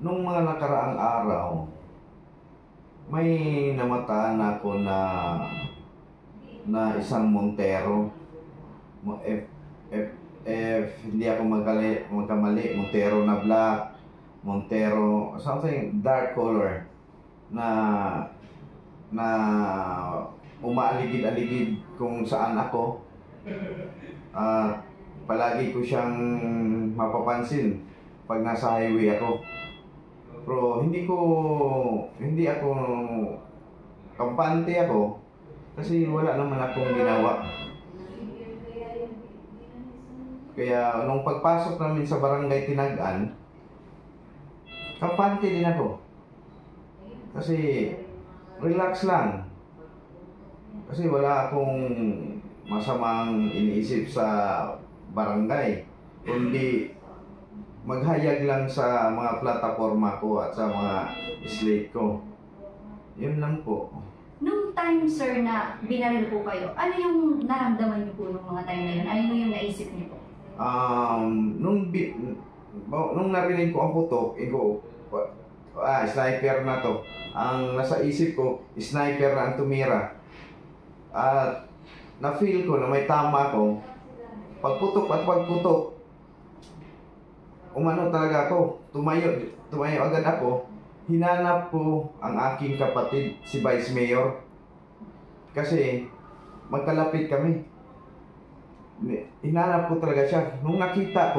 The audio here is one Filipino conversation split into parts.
nung mga nakaraang araw, may namataan ako na isang Montero. Hindi ako magkamali, Montero na black, Montero, something dark color na umaaligid-aligid kung saan ako. Palagi ko siyang mapapansin pag nasa highway ako. Pero hindi ako kampante ako kasi wala naman akong ginawa. Kaya nung pagpasok namin sa barangay Tinagan, kampante din ako. Kasi relax lang. Kasi wala akong masamang iniisip sa barangay, kundi maghayag lang sa mga plataforma ko at sa mga slate ko. Yun lang po. Nung time, sir, na binaril po kayo, ano yung naramdaman niyo po nung mga time na yun? Ano yung naisip niyo po? Nung narinig ko ang putok, sniper na to. Ang nasa isip ko, sniper na ang tumira. At na-feel ko na may tama ko. Pagputok, umano talaga ako. Tumayo agad ako. Hinanap ko ang aking kapatid, si Vice Mayor. Kasi magkalapit kami. Hinanap ko talaga siya. Nung nakita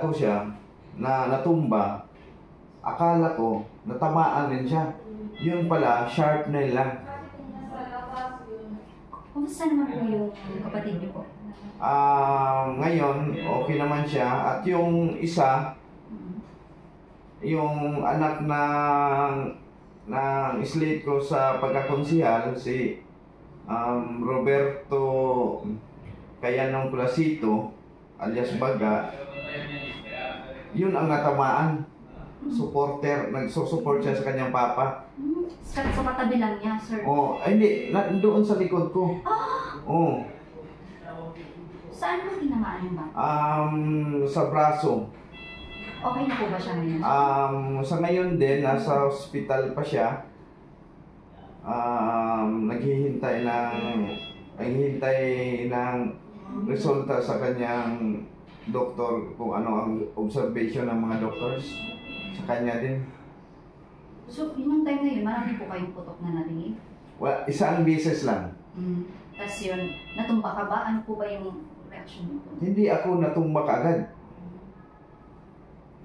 ko siya na natumba, akala ko natamaan rin siya. Yun pala, sharp nail lang. Kumusta naman po yung kapatid niyo po? Ngayon, okay naman siya. At yung isa, yung anak ng slate ko sa pagkakonsihal, si Roberto Cayanong Placito, alias Baga, yun ang natamaan. Nagsusupport siya sa kanyang papa. Sa katabi lang niya, sir? Hindi, doon sa likod ko. Saan mo tinamaan yung bata? Sa braso. Okay na po ba siya ngayon? Sa ngayon din, nasa hospital pa siya. Naghihintay ng resulta sa kanyang doktor, kung ano ang observation ng mga doctors sa kanya din. So, yung time na yun, marami po kayong putok na narinig? Well, isang beses lang. Tapos yun, natumba ka ba? Ano po ba yung reaction mo? Hindi ako natumba kaagad.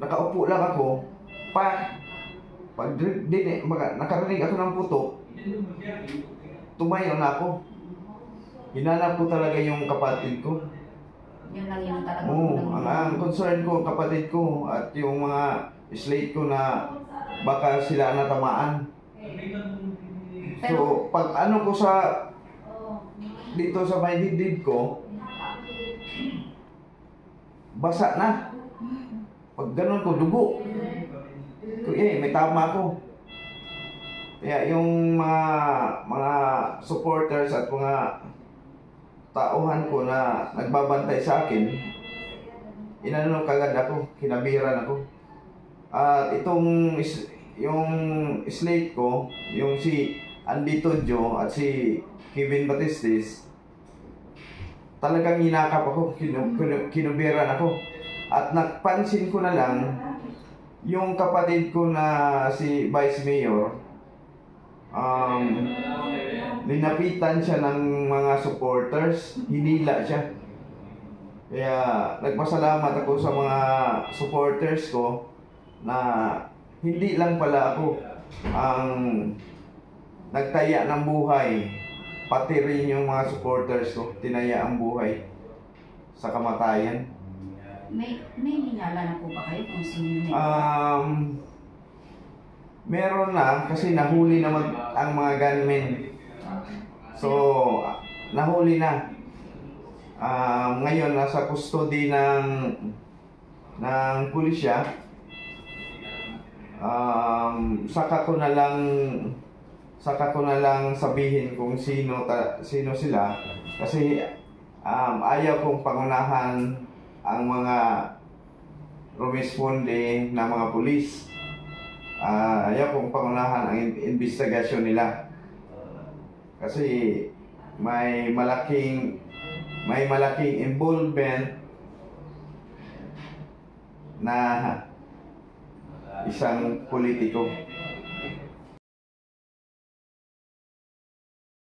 Nakaupo lang ako. Nakarinig ako ng putok, tumayo na ako. Hinanap ko talaga yung kapatid ko. Yun lang yung talaga. Ang concern ko, kapatid ko, at yung mga slate ko na baka sila natamaan. So, pag ano ko dito sa may dibdib ko, basa na. Pag ganun ko, dugo. May tama ko. Kaya yung mga supporters at mga tauhan ko na nagbabantay sa akin, inano kagad ako, kinabiran ako. At yung slate ko, yung si Andy Tudjo at si Kevin Batistis, talagang hinakap ako, kinubiran ako. At napansin ko na lang, yung kapatid ko na si Vice Mayor, linapitan siya ng mga supporters, hinila siya. Kaya nagpasalamat ako sa mga supporters ko na hindi lang pala ako ang nagtaya ng buhay, pati rin yung mga supporters ko tinaya ang buhay sa kamatayan. May hinala na po ba kayo kung sino? Meron na, kasi nahuli naman ang mga gunmen. So, nahuli na. Ngayon, nasa custody ng pulisya. Saka ko na lang sabihin kung sino sila. Kasi ayaw kong pangunahan ang mga rumisponde na mga pulis. Ayaw kong pangunahan ang investigasyon nila. Kasi may malaking involvement na isang politiko.